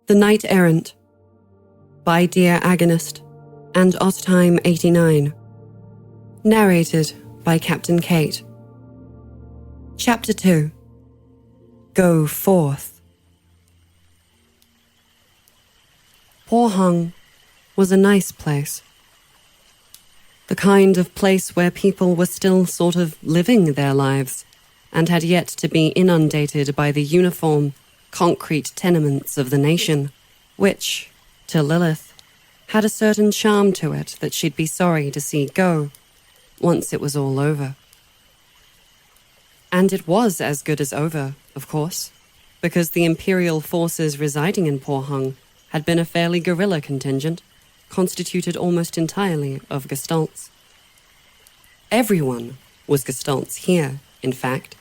The Knight Errant by DearAgonist and Time89. Narrated by Captain Kate. Chapter 2. Go Forth. Pohang was a nice place. The kind of place where people were still sort of living their lives and had yet to be inundated by the uniform, concrete tenements of the nation, which, to Lilith, had a certain charm to it that she'd be sorry to see go once it was all over. And it was as good as over, of course, because the Imperial forces residing in Pohang had been a fairly guerrilla contingent, constituted almost entirely of Gestalts. Everyone was Gestalts here, in fact,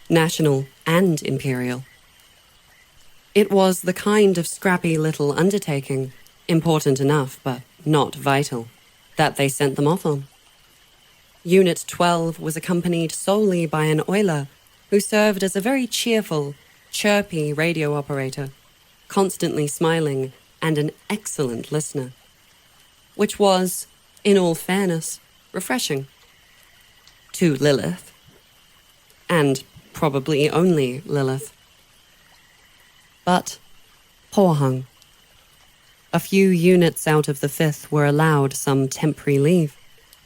national and Imperial. It was the kind of scrappy little undertaking, important enough but not vital, that they sent them off on. Unit 12 was accompanied solely by an oiler who served as a very cheerful, chirpy radio operator, constantly smiling and an excellent listener, which was, in all fairness, refreshing. To Lilith. And probably only Lilith. But Pohang. A few units out of the 5th were allowed some temporary leave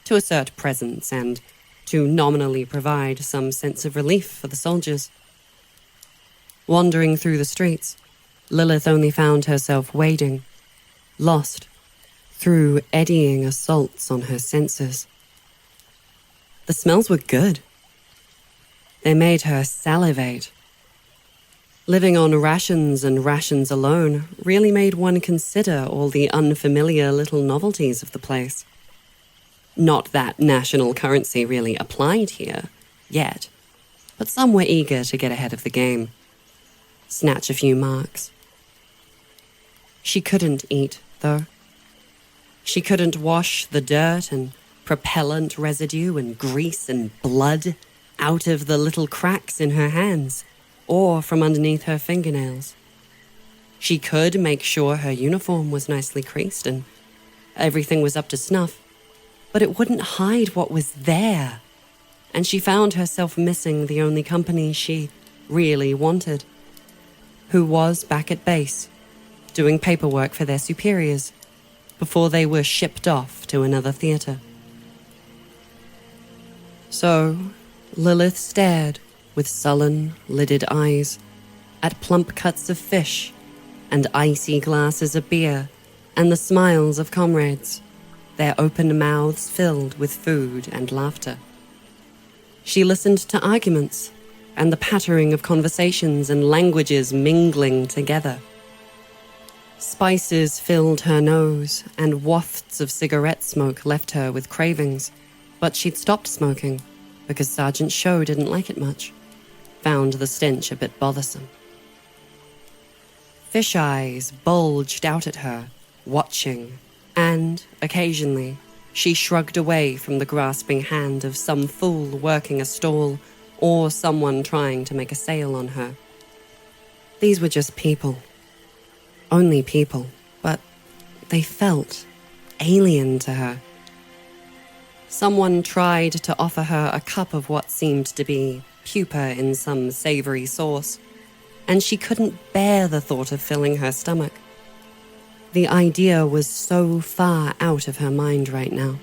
to assert presence and to nominally provide some sense of relief for the soldiers. Wandering through the streets, Lilith only found herself wading, lost, through eddying assaults on her senses. The smells were good. They made her salivate. Living on rations and rations alone really made one consider all the unfamiliar little novelties of the place. Not that national currency really applied here, yet, but some were eager to get ahead of the game. Snatch a few marks. She couldn't eat, though. She couldn't wash the dirt and propellant residue and grease and blood out of the little cracks in her hands or from underneath her fingernails. She could make sure her uniform was nicely creased and everything was up to snuff, but it wouldn't hide what was there, and she found herself missing the only company she really wanted, who was back at base, doing paperwork for their superiors before they were shipped off to another theater. So, Lilith stared with sullen, lidded eyes at plump cuts of fish and icy glasses of beer and the smiles of comrades, their open mouths filled with food and laughter. She listened to arguments and the pattering of conversations and languages mingling together. Spices filled her nose and wafts of cigarette smoke left her with cravings, but she'd stopped smoking because Sergeant Sho didn't like it much, found the stench a bit bothersome. Fish eyes bulged out at her, watching, and, occasionally, she shrugged away from the grasping hand of some fool working a stall or someone trying to make a sale on her. These were just people. Only people, but they felt alien to her. Someone tried to offer her a cup of what seemed to be pupa in some savory sauce, and she couldn't bear the thought of filling her stomach. The idea was so far out of her mind right now.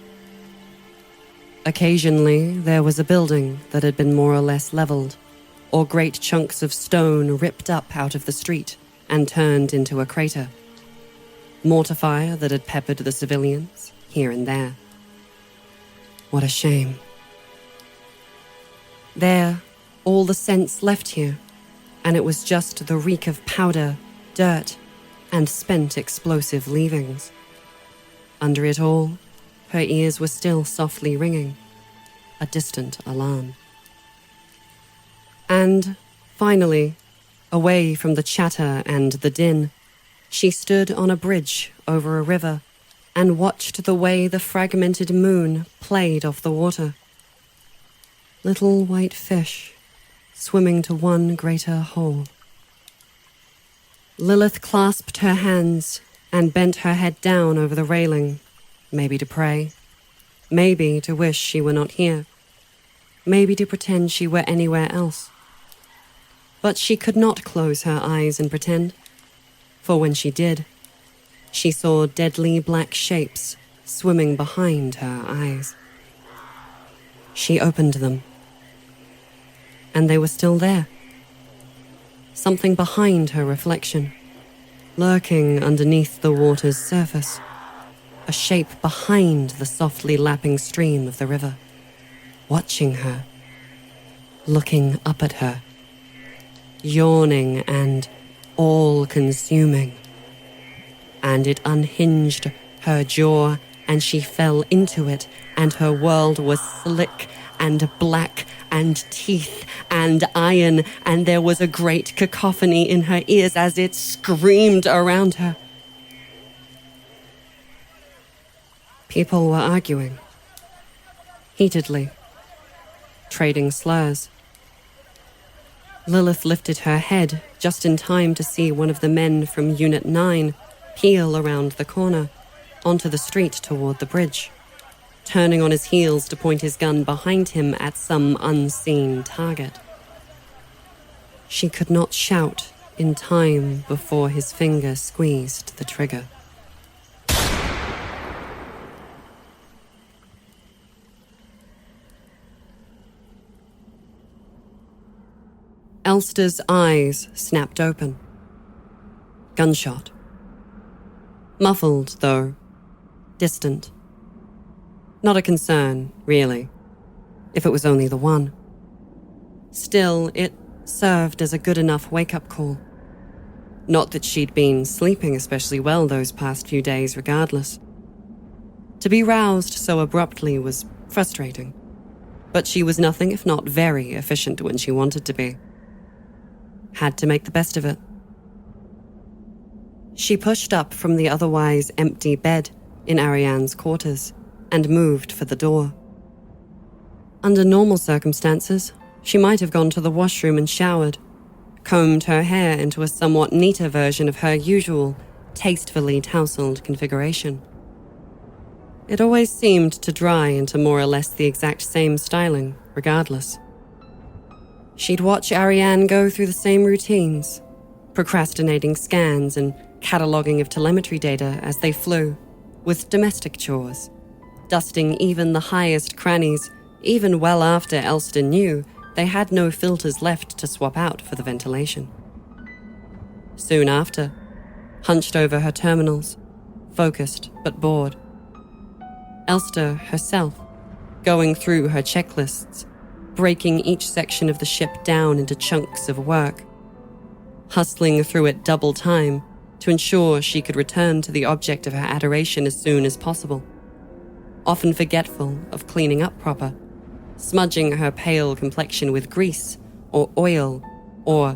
Occasionally, there was a building that had been more or less leveled, or great chunks of stone ripped up out of the street and turned into a crater. Mortar fire that had peppered the civilians here and there. What a shame. There, all the scents left here, and it was just the reek of powder, dirt, and spent explosive leavings. Under it all, her ears were still softly ringing, a distant alarm. And, finally, away from the chatter and the din, she stood on a bridge over a river and watched the way the fragmented moon played off the water. Little white fish swimming to one greater whole. Lilith clasped her hands and bent her head down over the railing, maybe to pray, maybe to wish she were not here, maybe to pretend she were anywhere else. But she could not close her eyes and pretend, for when she did, she saw deadly black shapes swimming behind her eyes. She opened them, and they were still there. Something behind her reflection, lurking underneath the water's surface, a shape behind the softly lapping stream of the river, watching her, looking up at her, yawning and all-consuming. And it unhinged her jaw, and she fell into it, and her world was slick and black and teeth and iron, and there was a great cacophony in her ears as it screamed around her. People were arguing, heatedly, trading slurs. Lilith lifted her head just in time to see one of the men from Unit 9 peel around the corner, onto the street toward the bridge, turning on his heels to point his gun behind him at some unseen target. She could not shout in time before his finger squeezed the trigger. Elster's eyes snapped open. Gunshot. Muffled, though. Distant. Not a concern, really, if it was only the one. Still, it served as a good enough wake-up call. Not that she'd been sleeping especially well those past few days regardless. To be roused so abruptly was frustrating, but she was nothing if not very efficient when she wanted to be. Had to make the best of it. She pushed up from the otherwise empty bed in Ariane's quarters and moved for the door. Under normal circumstances, she might have gone to the washroom and showered, combed her hair into a somewhat neater version of her usual, tastefully tousled configuration. It always seemed to dry into more or less the exact same styling, regardless. She'd watch Ariane go through the same routines, procrastinating scans and cataloguing of telemetry data as they flew, with domestic chores, dusting even the highest crannies, even well after Elster knew they had no filters left to swap out for the ventilation. Soon after, hunched over her terminals, focused but bored. Elster herself, going through her checklists, breaking each section of the ship down into chunks of work, hustling through it double time to ensure she could return to the object of her adoration as soon as possible, often forgetful of cleaning up proper, smudging her pale complexion with grease or oil or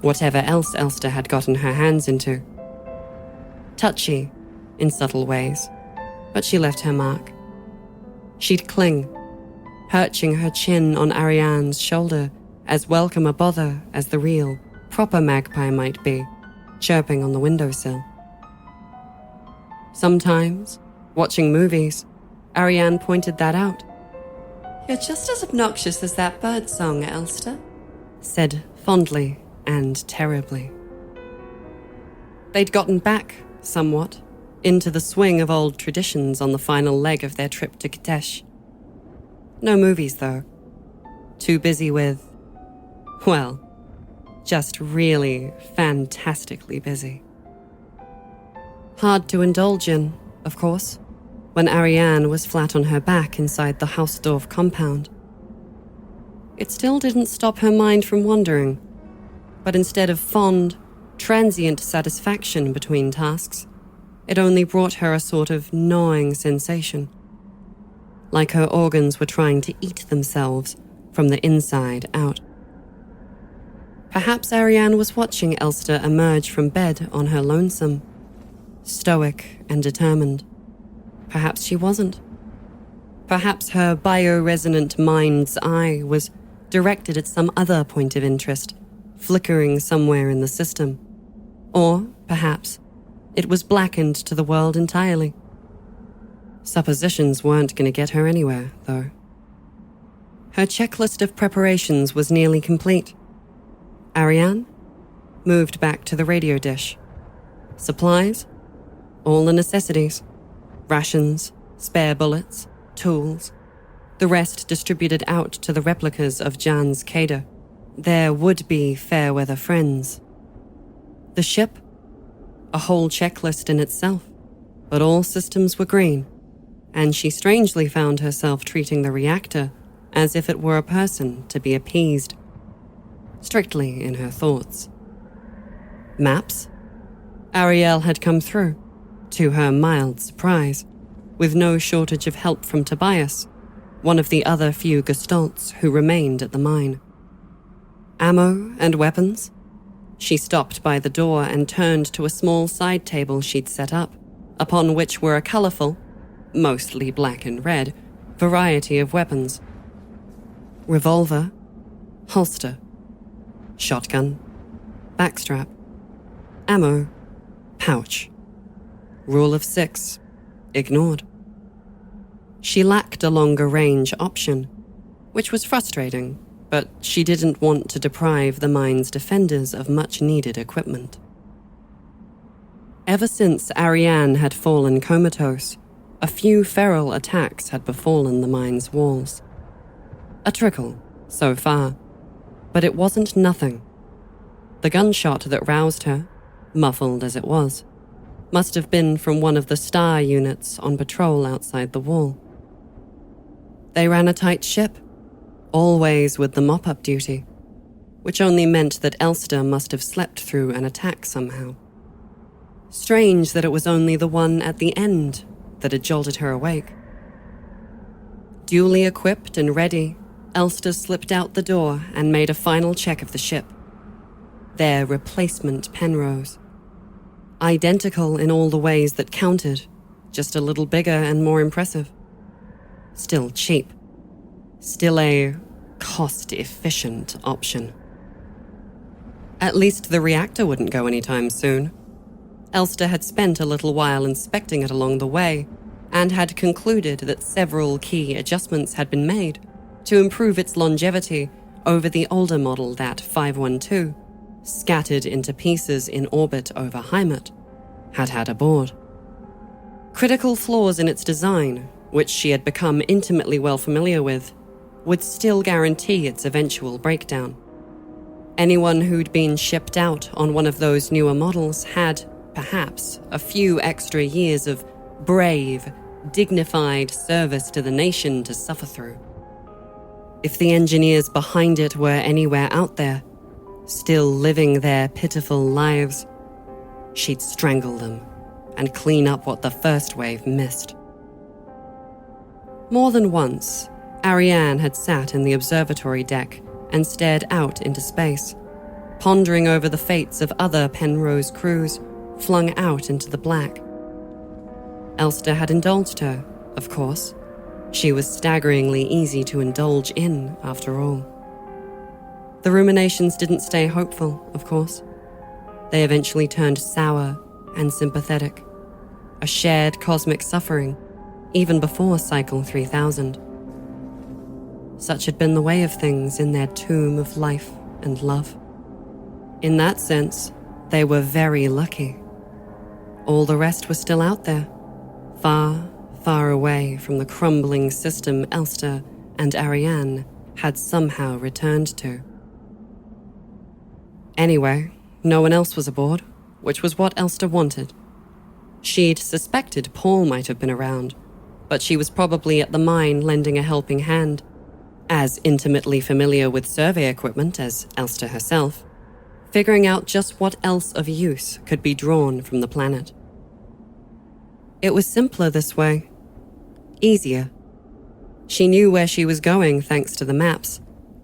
whatever else Elster had gotten her hands into. Touchy in subtle ways, but she left her mark. She'd cling, perching her chin on Ariane's shoulder, as welcome a bother as the real, proper magpie might be, chirping on the windowsill. Sometimes, watching movies, Ariane pointed that out. "You're just as obnoxious as that bird song, Elster," said fondly and terribly. They'd gotten back, somewhat, into the swing of old traditions on the final leg of their trip to Katesh. No movies, though. Too busy with, well, just really fantastically busy. Hard to indulge in, of course, when Ariane was flat on her back inside the Hausdorff compound. It still didn't stop her mind from wandering, but instead of fond, transient satisfaction between tasks, it only brought her a sort of gnawing sensation, like her organs were trying to eat themselves from the inside out. Perhaps Ariane was watching Elster emerge from bed on her lonesome, stoic and determined. Perhaps she wasn't. Perhaps her bioresonant mind's eye was directed at some other point of interest, flickering somewhere in the system, Or, perhaps, it was blackened to the world entirely. Suppositions weren't going to get her anywhere, though. Her checklist of preparations was nearly complete. Ariane moved back to the radio dish. Supplies, all the necessities. Rations, spare bullets, tools. The rest distributed out to the replicas of Jan's Cader, their would-be fair-weather friends. The ship? A whole checklist in itself, but all systems were green, and she strangely found herself treating the reactor as if it were a person to be appeased, strictly in her thoughts. Maps? Ariel had come through, to her mild surprise, with no shortage of help from Tobias, one of the other few Gestalts who remained at the mine. Ammo and weapons? She stopped by the door and turned to a small side table she'd set up, upon which were a colorful, mostly black and red, variety of weapons. Revolver, holster, shotgun, backstrap, ammo, pouch. Rule of 6, ignored. She lacked a longer range option, which was frustrating, but she didn't want to deprive the mine's defenders of much-needed equipment. Ever since Ariane had fallen comatose, a few feral attacks had befallen the mine's walls. A trickle, so far, but it wasn't nothing. The gunshot that roused her, muffled as it was, must have been from one of the star units on patrol outside the wall. They ran a tight ship, always with the mop-up duty, which only meant that Elster must have slept through an attack somehow. Strange that it was only the one at the end that had jolted her awake. Duly equipped and ready, Elster slipped out the door and made a final check of the ship. Their replacement Penrose. Identical in all the ways that counted, just a little bigger and more impressive. Still cheap. Still a cost-efficient option. At least the reactor wouldn't go anytime soon. Elster had spent a little while inspecting it along the way, and had concluded that several key adjustments had been made to improve its longevity over the older model that 512, scattered into pieces in orbit over Heimat, had had aboard. Critical flaws in its design, which she had become intimately well familiar with, would still guarantee its eventual breakdown. Anyone who'd been shipped out on one of those newer models had, perhaps, a few extra years of brave, dignified service to the nation to suffer through. If the engineers behind it were anywhere out there, still living their pitiful lives, she'd strangle them and clean up what the first wave missed. More than once, Ariane had sat in the observatory deck and stared out into space, pondering over the fates of other Penrose crews flung out into the black. Elster had indulged her, of course. She was staggeringly easy to indulge in, after all. The ruminations didn't stay hopeful, of course. They eventually turned sour and sympathetic, a shared cosmic suffering, even before Cycle 3000. Such had been the way of things in their tomb of life and love. In that sense, they were very lucky. All the rest was still out there, far, far away from the crumbling system Elster and Ariane had somehow returned to. Anyway, no one else was aboard, which was what Elster wanted. She'd suspected Paul might have been around, but she was probably at the mine lending a helping hand, as intimately familiar with survey equipment as Elster herself, figuring out just what else of use could be drawn from the planet. It was simpler this way. Easier. She knew where she was going thanks to the maps.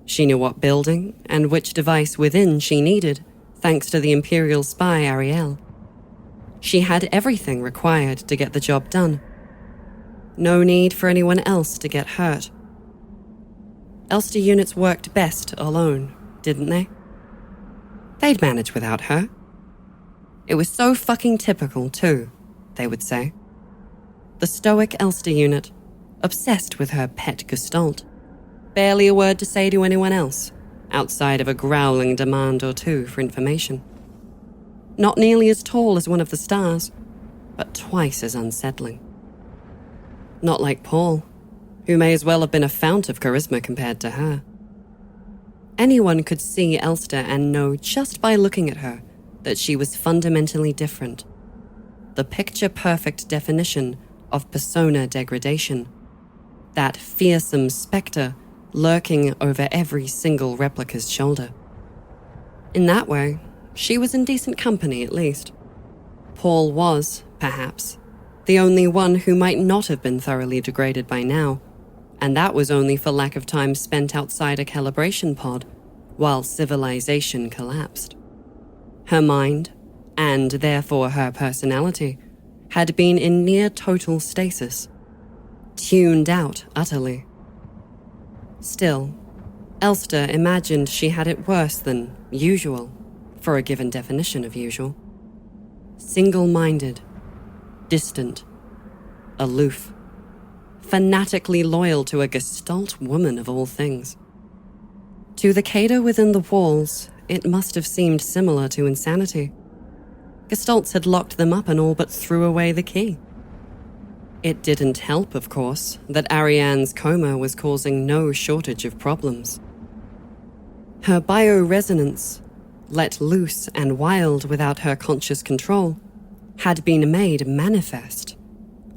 She knew what building and which device within she needed thanks to the Imperial spy Ariel. She had everything required to get the job done. No need for anyone else to get hurt. Elster units worked best alone, didn't they? They'd manage without her. It was so fucking typical, too, they would say. The stoic Elster unit, obsessed with her pet gestalt. Barely a word to say to anyone else, outside of a growling demand or two for information. Not nearly as tall as one of the stars, but twice as unsettling. Not like Paul, who may as well have been a fount of charisma compared to her. Anyone could see Elster and know just by looking at her that she was fundamentally different. The picture-perfect definition of persona degradation. That fearsome spectre lurking over every single replica's shoulder. In that way, she was in decent company at least. Paul was, perhaps, the only one who might not have been thoroughly degraded by now, and that was only for lack of time spent outside a calibration pod while civilization collapsed. Her mind, and therefore her personality, had been in near total stasis, tuned out utterly. Still, Elster imagined she had it worse than usual, for a given definition of usual. Single-minded, distant, aloof, fanatically loyal to a Gestalt woman of all things. To the cater within the walls, it must have seemed similar to insanity. Gestalts had locked them up and all but threw away the key. It didn't help, of course, that Ariane's coma was causing no shortage of problems. Her bioresonance, let loose and wild without her conscious control, had been made manifest,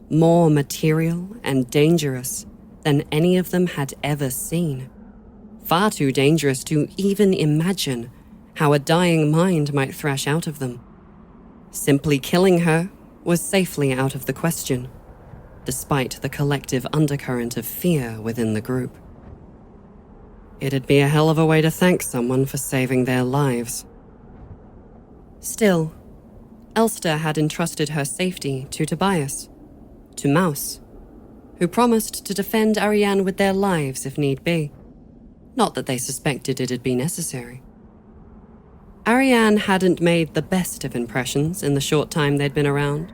more material and dangerous than any of them had ever seen. Far too dangerous to even imagine how a dying mind might thrash out of them. Simply killing her was safely out of the question, despite the collective undercurrent of fear within the group. It'd be a hell of a way to thank someone for saving their lives. Still, Elster had entrusted her safety to Tobias, to Mouse, who promised to defend Ariane with their lives if need be. Not that they suspected it'd be necessary. Ariane hadn't made the best of impressions in the short time they'd been around.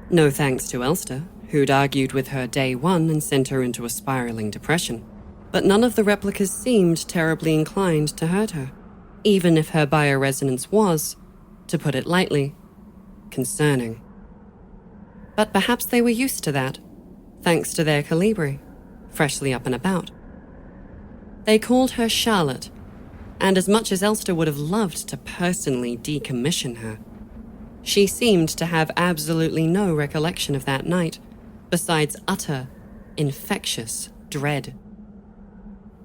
No thanks to Elster, who'd argued with her day one and sent her into a spiraling depression. But none of the replicas seemed terribly inclined to hurt her, even if her bioresonance was, to put it lightly, concerning. But perhaps they were used to that, thanks to their Calibri, freshly up and about. They called her Charlotte, and as much as Elster would have loved to personally decommission her, she seemed to have absolutely no recollection of that night, besides utter, infectious dread.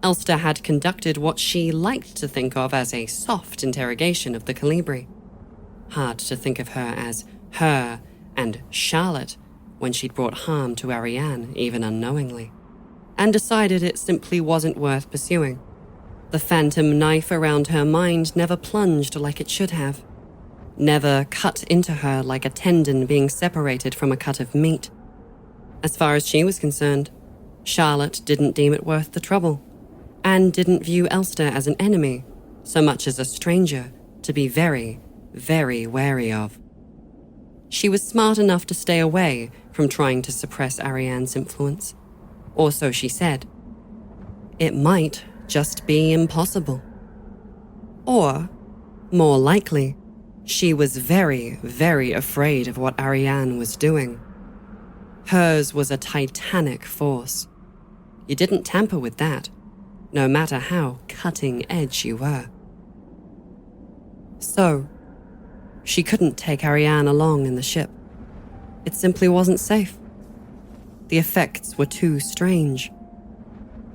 Elster had conducted what she liked to think of as a soft interrogation of the Calibri. Hard to think of her as her and Charlotte when she'd brought harm to Ariane, even unknowingly, and decided it simply wasn't worth pursuing. The phantom knife around her mind never plunged like it should have, never cut into her like a tendon being separated from a cut of meat. As far as she was concerned, Charlotte didn't deem it worth the trouble, and didn't view Elster as an enemy, so much as a stranger to be very, very wary of. She was smart enough to stay away from trying to suppress Ariane's influence, or so she said. It might just be impossible. Or, more likely, she was very, very afraid of what Ariane was doing. Hers was a titanic force. You didn't tamper with that, no matter how cutting edge you were. So, she couldn't take Ariane along in the ship. It simply wasn't safe. The effects were too strange.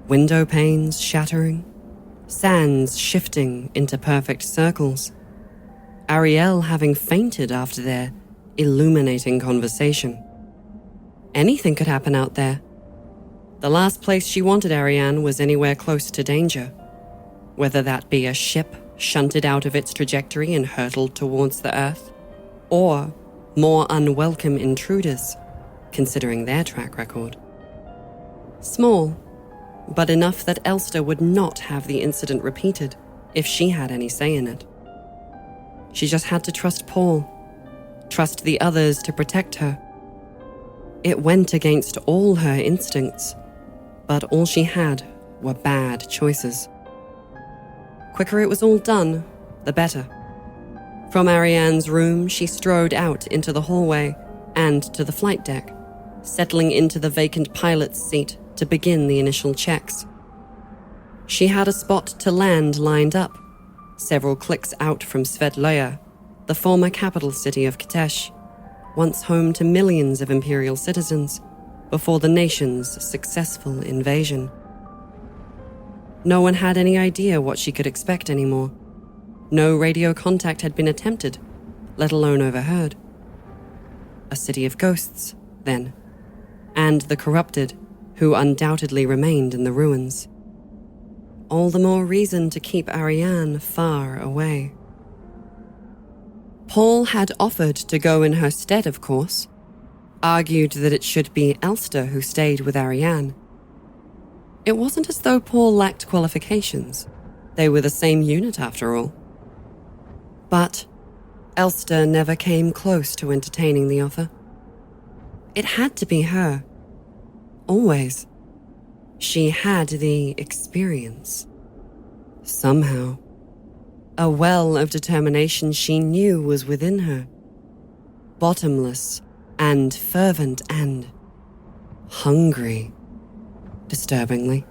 Window panes shattering, sands shifting into perfect circles, Ariel having fainted after their illuminating conversation. Anything could happen out there. The last place she wanted Ariane was anywhere close to danger, whether that be a ship shunted out of its trajectory and hurtled towards the Earth, or more unwelcome intruders, considering their track record. Small, but enough that Elster would not have the incident repeated if she had any say in it. She just had to trust Paul, trust the others to protect her. It went against all her instincts, but all she had were bad choices. Quicker it was all done, the better. From Ariane's room, she strode out into the hallway and to the flight deck, settling into the vacant pilot's seat to begin the initial checks. She had a spot to land lined up, several clicks out from Sverdlovsk, the former capital city of Kitesh, once home to millions of imperial citizens before the nation's successful invasion. No one had any idea what she could expect anymore. No radio contact had been attempted, let alone overheard. A city of ghosts, then, and the corrupted, who undoubtedly remained in the ruins. All the more reason to keep Ariane far away. Paul had offered to go in her stead, of course, argued that it should be Elster who stayed with Ariane. It wasn't as though Paul lacked qualifications. They were the same unit, after all. But Elster never came close to entertaining the offer. It had to be her. Always. She had the experience. Somehow. A well of determination she knew was within her. Bottomless and fervent and hungry. Disturbingly.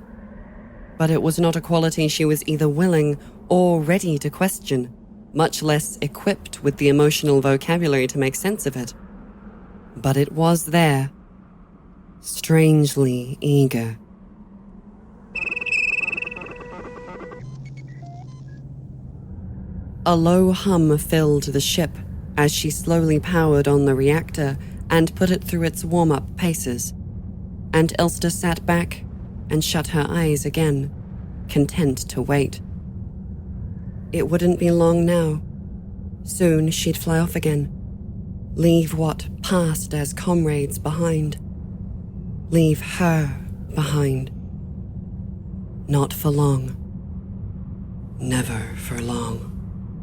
But it was not a quality she was either willing or ready to question, much less equipped with the emotional vocabulary to make sense of it. But it was there. Strangely eager. A low hum filled the ship as she slowly powered on the reactor and put it through its warm-up paces, and Elster sat back and shut her eyes again, content to wait. It wouldn't be long now. Soon she'd fly off again, leave what passed as comrades behind. Leave her behind. Not for long. Never for long.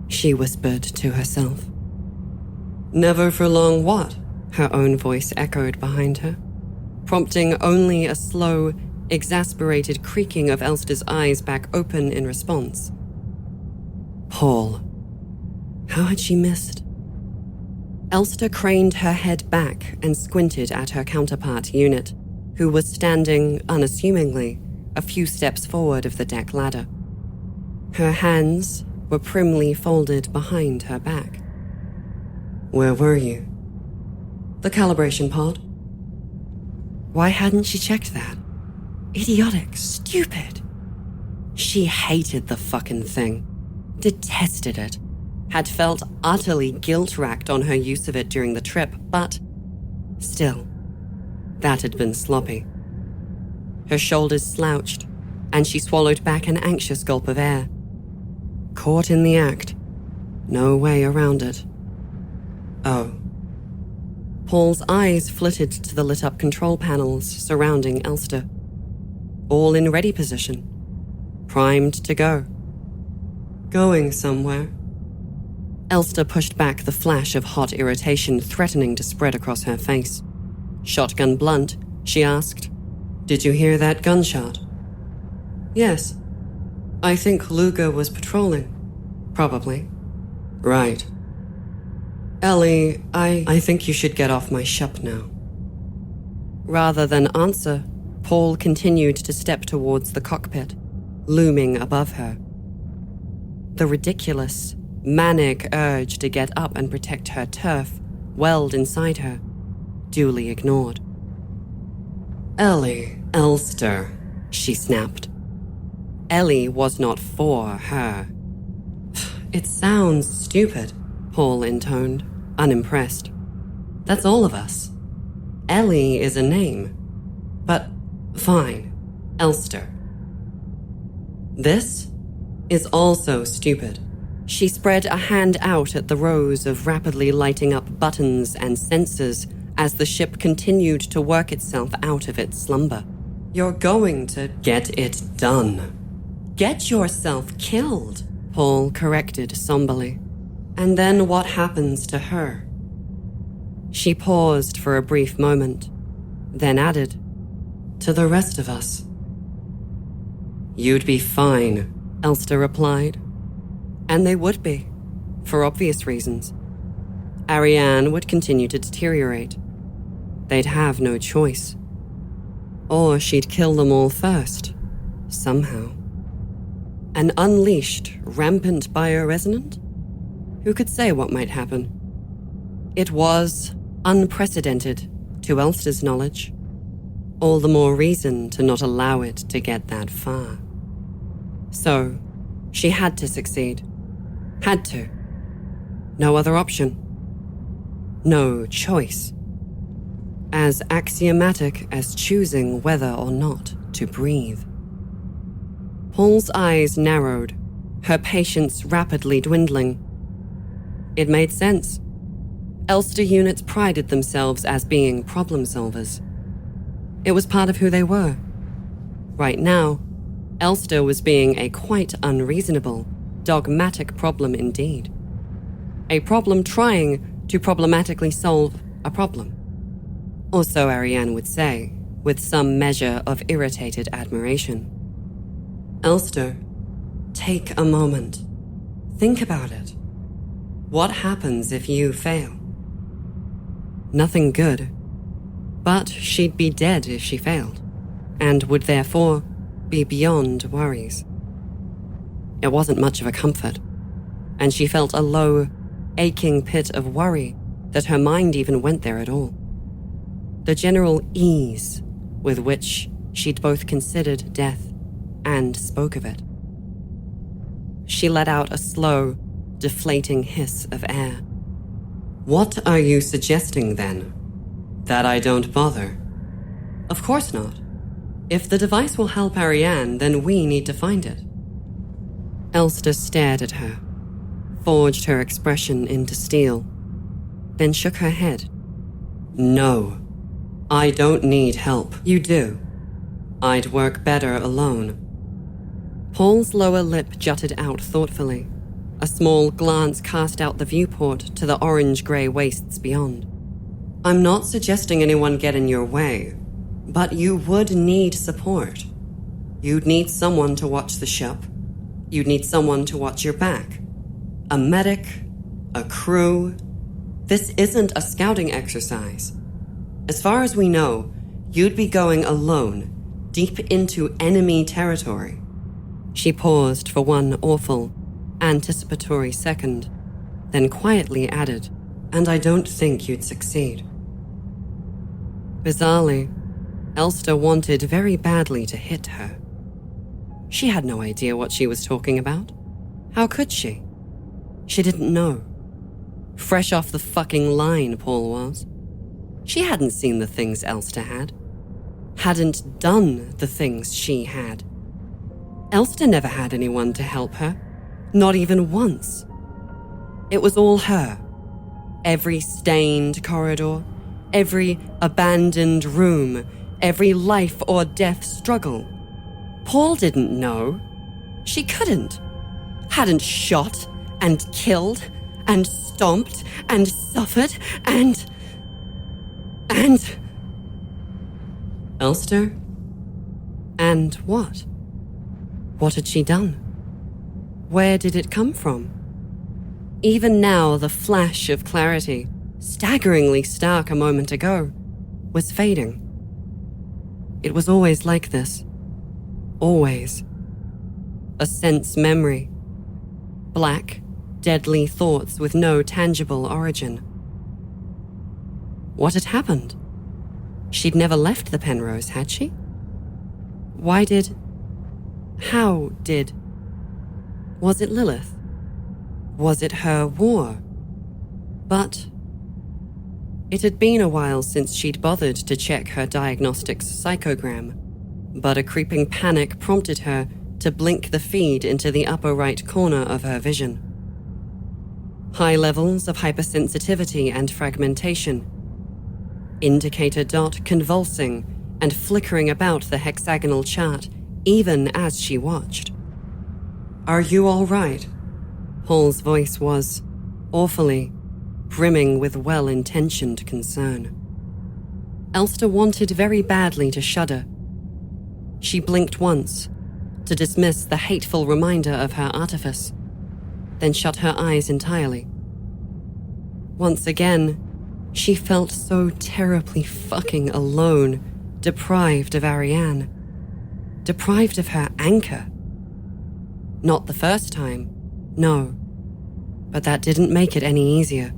She whispered to herself. Never for long what? Her own voice echoed behind her, prompting only a slow, exasperated creaking of Elster's eyes back open in response. Paul. How had she missed? Elster craned her head back and squinted at her counterpart unit, who was standing, unassumingly, a few steps forward of the deck ladder. Her hands were primly folded behind her back. Where were you? The calibration pod. Why hadn't she checked that? Idiotic, stupid. She hated the fucking thing, detested it, had felt utterly guilt-racked on her use of it during the trip, but still, that had been sloppy. Her shoulders slouched, and she swallowed back an anxious gulp of air. Caught in the act. No way around it. Oh. Paul's eyes flitted to the lit-up control panels surrounding Elster. All in ready position. Primed to go. Going somewhere. Elster pushed back the flash of hot irritation threatening to spread across her face. Shotgun blunt, she asked, Did you hear that gunshot? Yes. I think Luga was patrolling. Probably. Right. Ellie, I think you should get off my ship now. Rather than answer, Paul continued to step towards the cockpit, looming above her. The ridiculous, manic urge to get up and protect her turf welled inside her, duly ignored. Ellie, Elster, she snapped. Ellie was not for her. It sounds stupid, Paul intoned, unimpressed. That's all of us. Ellie is a name. But fine, Elster. This is also stupid. She spread a hand out at the rows of rapidly lighting up buttons and sensors as the ship continued to work itself out of its slumber. You're going to get it done. Get yourself killed, Paul corrected somberly. And then what happens to her? She paused for a brief moment, then added, "To the rest of us." "You'd be fine," Elster replied. And they would be, for obvious reasons. Ariane would continue to deteriorate. They'd have no choice. Or she'd kill them all first, somehow. An unleashed, rampant bioresonant? Who could say what might happen? It was unprecedented, to Elster's knowledge. All the more reason to not allow it to get that far. So, she had to succeed. Had to. No other option. No choice. As axiomatic as choosing whether or not to breathe. Paul's eyes narrowed, her patience rapidly dwindling. It made sense. Elster units prided themselves as being problem solvers. It was part of who they were. Right now, Elster was being a quite unreasonable, dogmatic problem indeed. A problem trying to problematically solve a problem. Or so Ariane would say, with some measure of irritated admiration. "Elster, take a moment. Think about it. What happens if you fail?" Nothing good. But she'd be dead if she failed, and would therefore be beyond worries. It wasn't much of a comfort, and she felt a low, aching pit of worry that her mind even went there at all. The general ease with which she'd both considered death and spoke of it. She let out a slow, deflating hiss of air. "What are you suggesting, then? That I don't bother?" "Of course not. If the device will help Ariane, then we need to find it." Elster stared at her, forged her expression into steel, then shook her head. "No, I don't need help." "You do. I'd work better alone." Paul's lower lip jutted out thoughtfully. A small glance cast out the viewport to the orange-grey wastes beyond. "I'm not suggesting anyone get in your way, but you would need support. You'd need someone to watch the ship. You'd need someone to watch your back. A medic, a crew. This isn't a scouting exercise. As far as we know, you'd be going alone, deep into enemy territory." She paused for one awful, anticipatory second, then quietly added, "And I don't think you'd succeed." Bizarrely, Elster wanted very badly to hit her. She had no idea what she was talking about. How could she? She didn't know. Fresh off the fucking line, Paul was. She hadn't seen the things Elster had. Hadn't done the things she had. Elster never had anyone to help her. Not even once. It was all her. Every stained corridor, every abandoned room, every life or death struggle. Paul didn't know. She couldn't. Hadn't shot and killed and stomped and suffered and... Elster? And what? What had she done? Where did it come from? Even now, the flash of clarity, staggeringly stark a moment ago, was fading. It was always like this. Always. A sense memory. Black, deadly thoughts with no tangible origin. What had happened? She'd never left the Penrose, had she? How did... Was it Lilith? Was it her war? But it had been a while since she'd bothered to check her diagnostics psychogram, but a creeping panic prompted her to blink the feed into the upper right corner of her vision. High levels of hypersensitivity and fragmentation. Indicator dot convulsing and flickering about the hexagonal chart even as she watched. "Are you all right?" Paul's voice was awfully, brimming with well-intentioned concern. Elster wanted very badly to shudder. She blinked once, to dismiss the hateful reminder of her artifice, then shut her eyes entirely. Once again, she felt so terribly fucking alone, deprived of Ariane, deprived of her anchor. Not the first time, no, but that didn't make it any easier.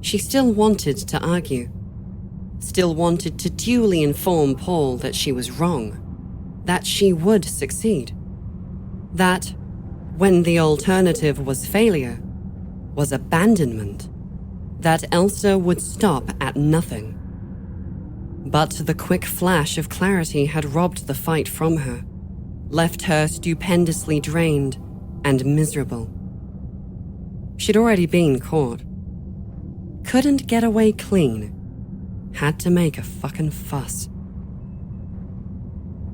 She still wanted to argue, still wanted to duly inform Paul that she was wrong, that she would succeed, that, when the alternative was failure, was abandonment, that Elster would stop at nothing. But the quick flash of clarity had robbed the fight from her, left her stupendously drained and miserable. She'd already been caught. Couldn't get away clean. Had to make a fucking fuss.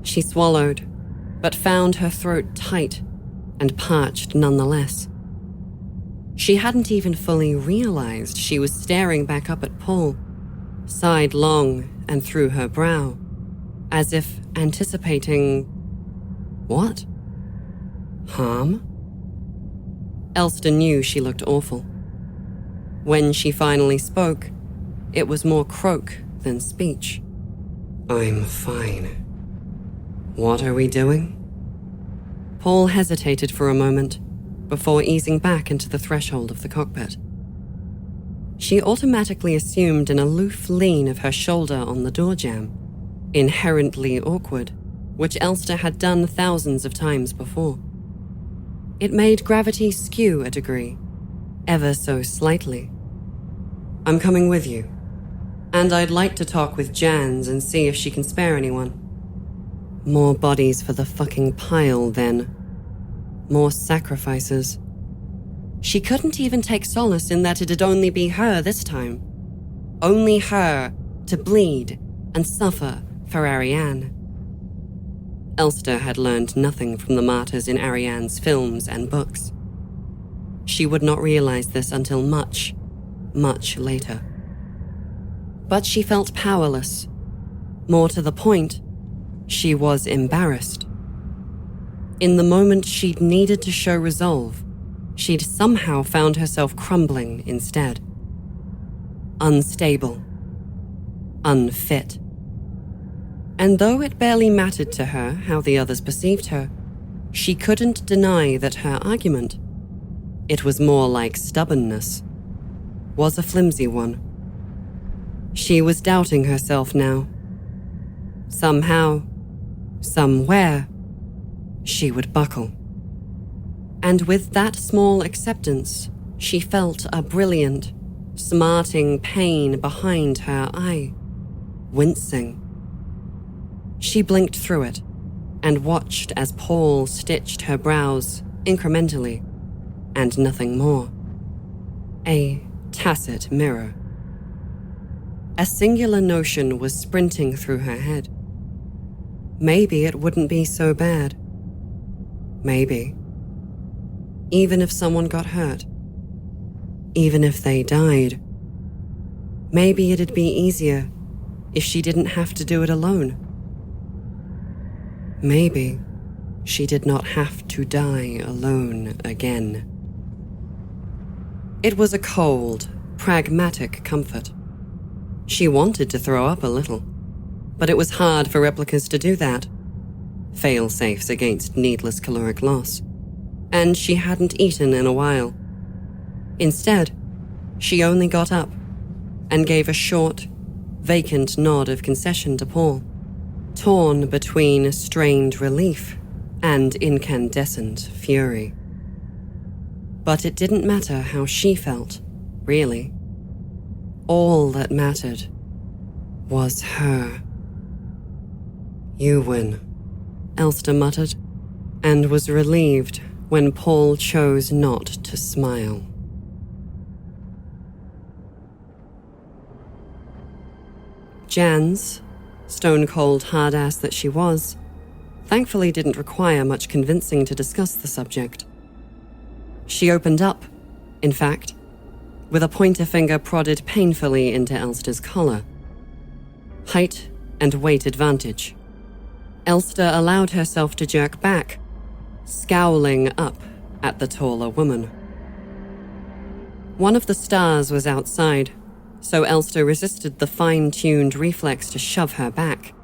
She swallowed, but found her throat tight and parched nonetheless. She hadn't even fully realized she was staring back up at Paul, sidelong and through her brow, as if anticipating... what? Harm? Elster knew she looked awful. When she finally spoke, it was more croak than speech. I'm fine. What are we doing? Paul hesitated for a moment before easing back into the threshold of the cockpit. She automatically assumed an aloof lean of her shoulder on the door jamb, inherently awkward, which Elster had done thousands of times before. It made gravity skew a degree, ever so slightly. I'm coming with you, and I'd like to talk with Jans and see if she can spare anyone. More bodies for the fucking pile, then. More sacrifices. She couldn't even take solace in that it'd only be her this time. Only her to bleed and suffer for Ariane. Elster had learned nothing from the martyrs in Ariane's films and books. She would not realize this until much, much later. But she felt powerless. More to the point, she was embarrassed. In the moment she'd needed to show resolve, she'd somehow found herself crumbling instead. Unstable. Unfit. And though it barely mattered to her how the others perceived her, she couldn't deny that her argument, it was more like stubbornness, was a flimsy one. She was doubting herself now. Somehow, somewhere, she would buckle. And with that small acceptance, she felt a brilliant, smarting pain behind her eye, wincing. She blinked through it and watched as Paul stitched her brows incrementally, and nothing more. A tacit mirror. A singular notion was sprinting through her head. Maybe it wouldn't be so bad. Maybe. Even if someone got hurt. Even if they died. Maybe it'd be easier if she didn't have to do it alone. Maybe she did not have to die alone again. It was a cold, pragmatic comfort. She wanted to throw up a little, but it was hard for replicas to do that. Fail-safes against needless caloric loss. And she hadn't eaten in a while. Instead, she only got up and gave a short, vacant nod of concession to Paul, torn between strained relief and incandescent fury. But it didn't matter how she felt, really. All that mattered was her. You win, Elster muttered, and was relieved when Paul chose not to smile. Jans, stone-cold hard-ass that she was, thankfully didn't require much convincing to discuss the subject. She opened up, in fact, with a pointer finger prodded painfully into Elster's collar. Height and weight advantage. Elster allowed herself to jerk back, scowling up at the taller woman. One of the stars was outside, so Elster resisted the fine-tuned reflex to shove her back.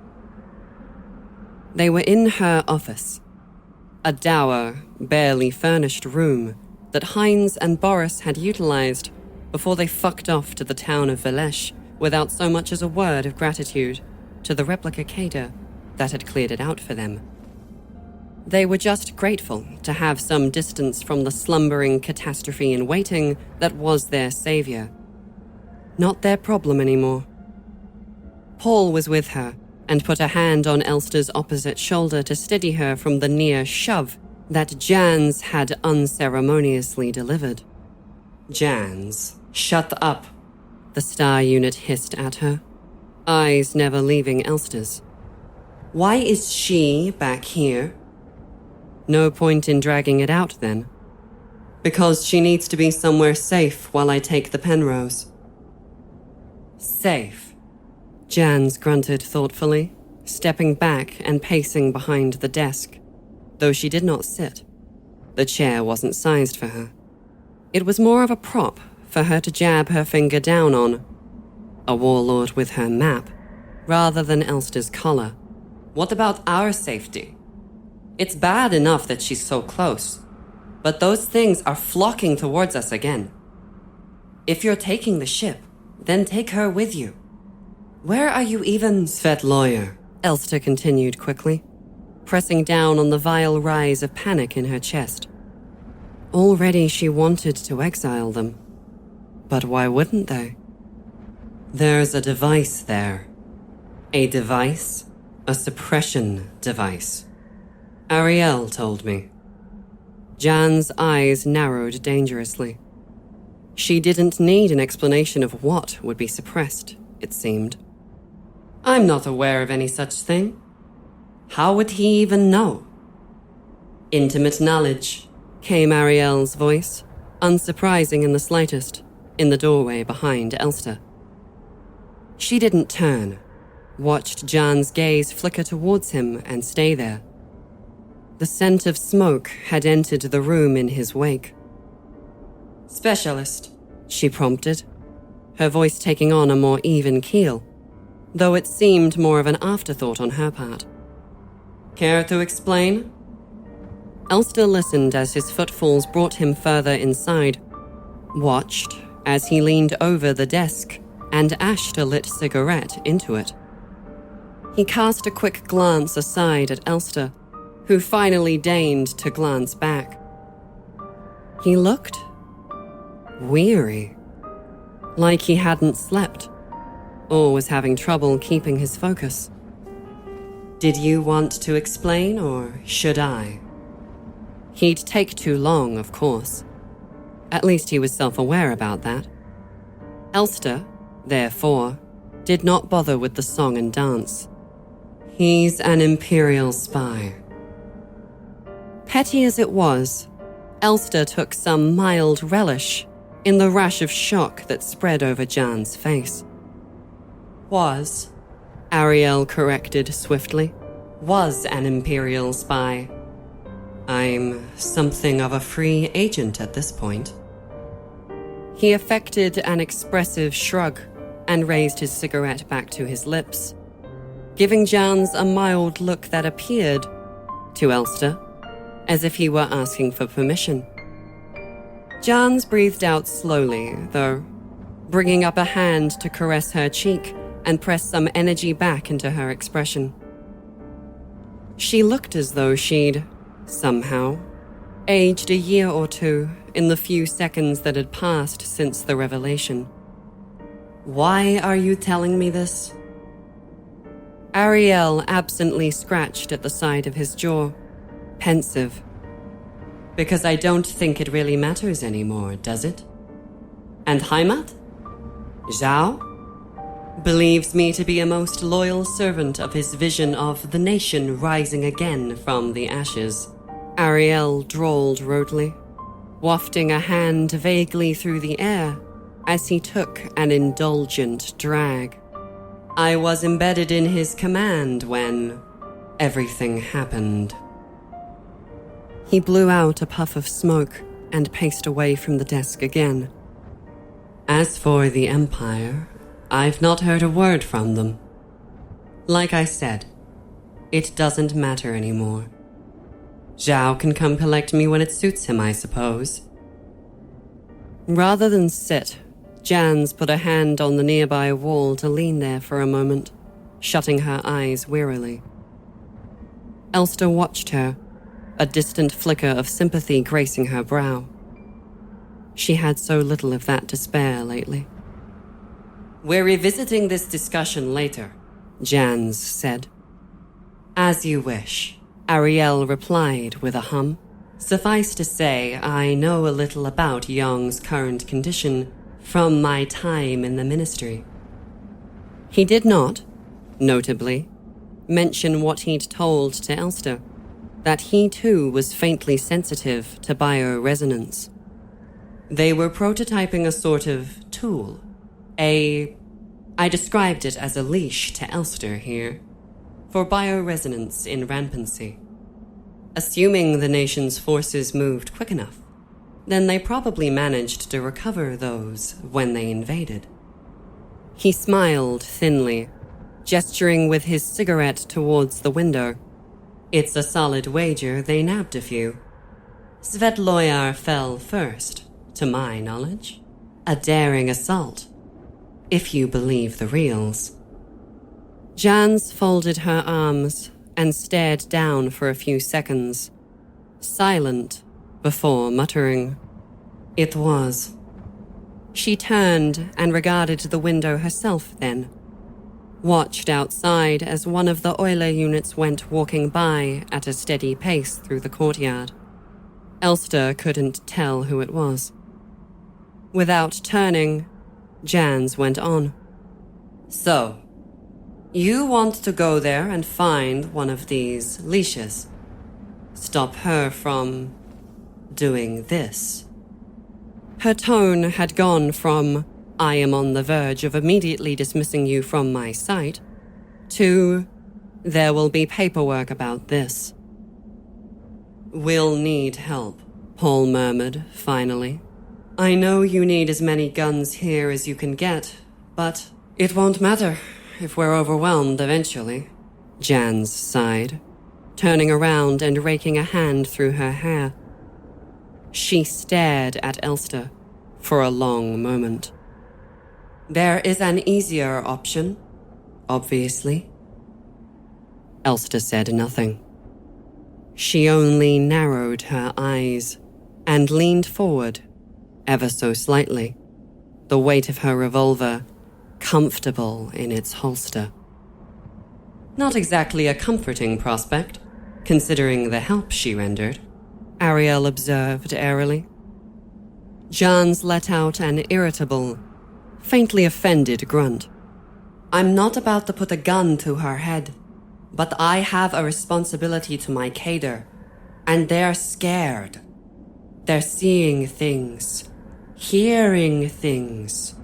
They were in her office, a dour, barely furnished room that Heinz and Boris had utilized before they fucked off to the town of Velesh without so much as a word of gratitude to the replica cater that had cleared it out for them. They were just grateful to have some distance from the slumbering catastrophe in waiting that was their savior. Not their problem anymore. Paul was with her and put a hand on Elster's opposite shoulder to steady her from the near shove that Jans had unceremoniously delivered. "Jans, shut up," the star unit hissed at her, eyes never leaving Elster's. "Why is she back here?" No point in dragging it out, then. "Because she needs to be somewhere safe while I take the Penrose." "Safe," Jans grunted thoughtfully, stepping back and pacing behind the desk, though she did not sit. The chair wasn't sized for her. It was more of a prop for her to jab her finger down on, a warlord with her map, rather than Elster's collar. "What about our safety? It's bad enough that she's so close, but those things are flocking towards us again. If you're taking the ship, then take her with you. Where are you even—" "Svet lawyer," Elster continued quickly, pressing down on the vile rise of panic in her chest. Already she wanted to exile them. But why wouldn't they? "There's a device there. A device? A suppression device. Ariel told me." Jan's eyes narrowed dangerously. She didn't need an explanation of what would be suppressed, it seemed. "I'm not aware of any such thing. How would he even know?" "Intimate knowledge," came Ariel's voice, unsurprising in the slightest, in the doorway behind Elster. She didn't turn, watched Jan's gaze flicker towards him and stay there. The scent of smoke had entered the room in his wake. "Specialist," she prompted, her voice taking on a more even keel, though it seemed more of an afterthought on her part. "Care to explain?" Elster listened as his footfalls brought him further inside, watched as he leaned over the desk and ashed a lit cigarette into it. He cast a quick glance aside at Elster, who finally deigned to glance back. He looked weary, like he hadn't slept, or was having trouble keeping his focus. "Did you want to explain, or should I?" He'd take too long, of course. At least he was self-aware about that. Elster, therefore, did not bother with the song and dance. "He's an Imperial spy." Petty as it was, Elster took some mild relish in the rash of shock that spread over Jan's face. "Was," Ariel corrected swiftly. "Was an Imperial spy. I'm something of a free agent at this point." He affected an expressive shrug and raised his cigarette back to his lips, giving Jans a mild look that appeared, to Elster, as if he were asking for permission. Jans breathed out slowly, though, bringing up a hand to caress her cheek and press some energy back into her expression. She looked as though she'd, somehow, aged a year or two in the few seconds that had passed since the revelation. "Why are you telling me this?" Ariel absently scratched at the side of his jaw, pensive. "Because I don't think it really matters anymore, does it? And Heimat? Zhao? Believes me to be a most loyal servant of his vision of the nation rising again from the ashes," Ariel drawled rudely, wafting a hand vaguely through the air as he took an indulgent drag. I was embedded in his command when everything happened. He blew out a puff of smoke and paced away from the desk again. As for the Empire, I've not heard a word from them. Like I said, it doesn't matter anymore. Zhao can come collect me when it suits him, I suppose. Rather than sit, Jans put a hand on the nearby wall to lean there for a moment, shutting her eyes wearily. Elster watched her, a distant flicker of sympathy gracing her brow. She had so little of that to spare lately. We're revisiting this discussion later, Jans said. As you wish, Ariel replied with a hum. Suffice to say, I know a little about Yong's current condition from my time in the ministry. He did not, notably, mention what he'd told to Elster, that he too was faintly sensitive to bioresonance. They were prototyping a sort of tool. I described it as a leash to Elster here, for bioresonance in rampancy. Assuming the nation's forces moved quick enough, then they probably managed to recover those when they invaded. He smiled thinly, gesturing with his cigarette towards the window. It's a solid wager they nabbed a few. Svetloyar fell first, to my knowledge. A daring assault, if you believe the reels. Jans folded her arms and stared down for a few seconds, silent before muttering. It was. She turned and regarded the window herself then, watched outside as one of the oiler units went walking by at a steady pace through the courtyard. Elster couldn't tell who it was. Without turning, Jans went on. So, you want to go there and find one of these leashes. Stop her from doing this. Her tone had gone from, I am on the verge of immediately dismissing you from my sight, to, there will be paperwork about this. We'll need help, Paul murmured, finally. I know you need as many guns here as you can get, but it won't matter if we're overwhelmed eventually. Jans sighed, turning around and raking a hand through her hair. She stared at Elster for a long moment. There is an easier option, obviously. Elster said nothing. She only narrowed her eyes and leaned forward, ever so slightly, the weight of her revolver comfortable in its holster. Not exactly a comforting prospect, considering the help she rendered, Ariel observed airily. Jans let out an irritable, faintly offended grunt. I'm not about to put a gun to her head, but I have a responsibility to my cadre, and they're scared. They're seeing things, hearing things.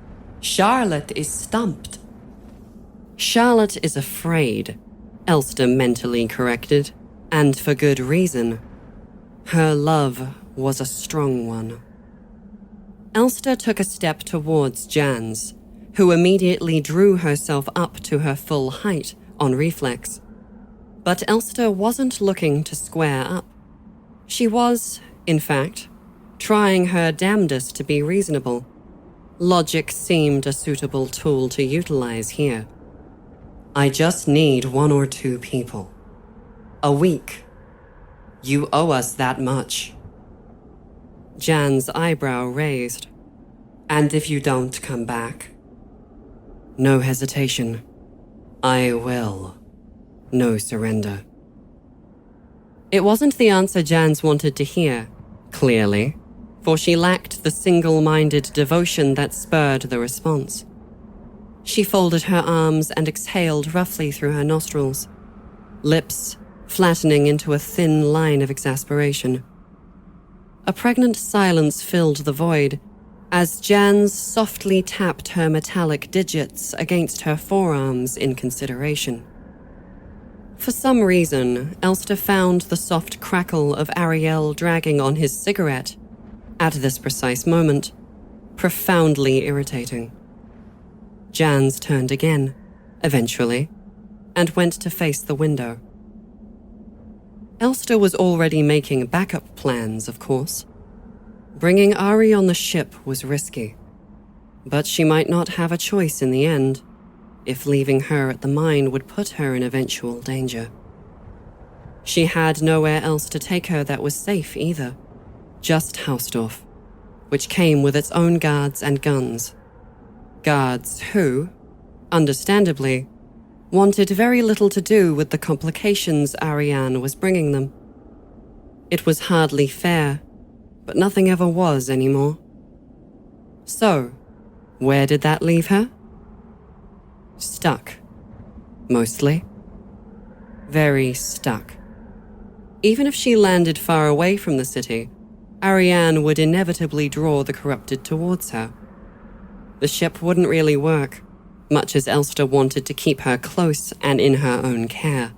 Charlotte is stumped. Charlotte is afraid, Elster mentally corrected, and for good reason. Her love was a strong one. Elster took a step towards Jans, who immediately drew herself up to her full height on reflex. But Elster wasn't looking to square up. She was, in fact, trying her damnedest to be reasonable. Logic seemed a suitable tool to utilize here. I just need 1 or 2 people. A week. You owe us that much. Jan's eyebrow raised. And if you don't come back? No hesitation. I will. No surrender. It wasn't the answer Jans wanted to hear, clearly, for she lacked the single-minded devotion that spurred the response. She folded her arms and exhaled roughly through her nostrils, lips flattening into a thin line of exasperation. A pregnant silence filled the void, as Jans softly tapped her metallic digits against her forearms in consideration. For some reason, Elster found the soft crackle of Ariel dragging on his cigarette, at this precise moment, profoundly irritating. Jans turned again, eventually, and went to face the window. Elster was already making backup plans, of course. Bringing Ari on the ship was risky, but she might not have a choice in the end, if leaving her at the mine would put her in eventual danger. She had nowhere else to take her that was safe either, just Hausdorff, which came with its own guards and guns. Guards who, understandably, wanted very little to do with the complications Ariane was bringing them. It was hardly fair, but nothing ever was anymore. So, where did that leave her? Stuck. Mostly. Very stuck. Even if she landed far away from the city, Ariane would inevitably draw the corrupted towards her. The ship wouldn't really work, much as Elster wanted to keep her close and in her own care.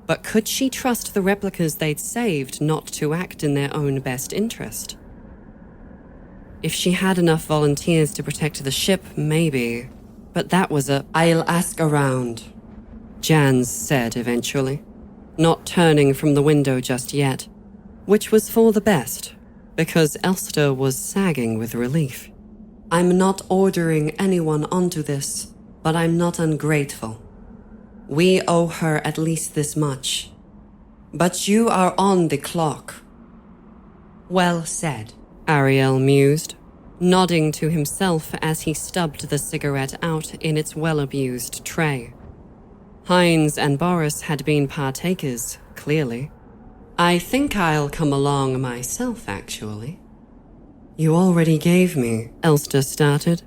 But could she trust the replicas they'd saved not to act in their own best interest? If she had enough volunteers to protect the ship, maybe. But that was "I'll ask around," Jans said eventually, not turning from the window just yet, which was for the best, because Elster was sagging with relief. "I'm not ordering anyone onto this, but I'm not ungrateful. We owe her at least this much. But you are on the clock." "Well said," Ariel mused, nodding to himself as he stubbed the cigarette out in its well-abused tray. Heinz and Boris had been partakers, clearly. "I think I'll come along myself, actually." "You already gave me," Elster started,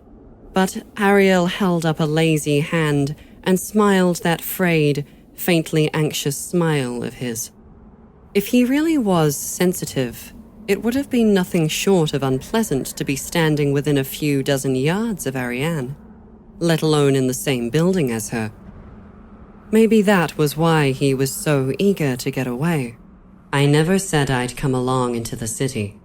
but Ariel held up a lazy hand and smiled that frayed, faintly anxious smile of his. If he really was sensitive, it would have been nothing short of unpleasant to be standing within a few dozen yards of Ariane, let alone in the same building as her. Maybe that was why he was so eager to get away. "I never said I'd come along into the city.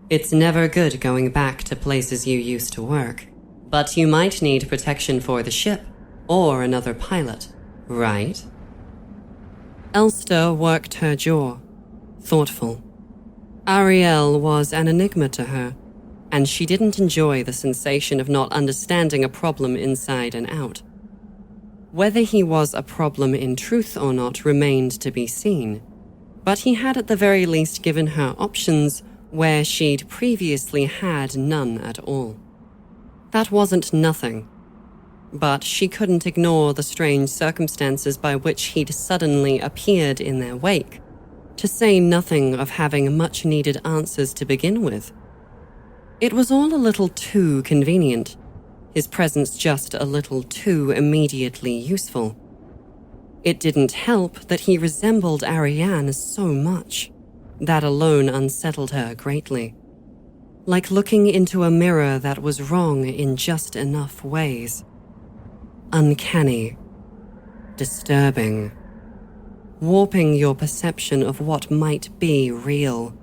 It's never good going back to places you used to work. But you might need protection for the ship, or another pilot, right?" Elster worked her jaw, thoughtful. Ariel was an enigma to her, and she didn't enjoy the sensation of not understanding a problem inside and out. Whether he was a problem in truth or not remained to be seen, but he had at the very least given her options where she'd previously had none at all. That wasn't nothing, but she couldn't ignore the strange circumstances by which he'd suddenly appeared in their wake, to say nothing of having much-needed answers to begin with. It was all a little too convenient, his presence just a little too immediately useful. It didn't help that he resembled Ariane so much. That alone unsettled her greatly. Like looking into a mirror that was wrong in just enough ways. Uncanny. Disturbing. Warping your perception of what might be real.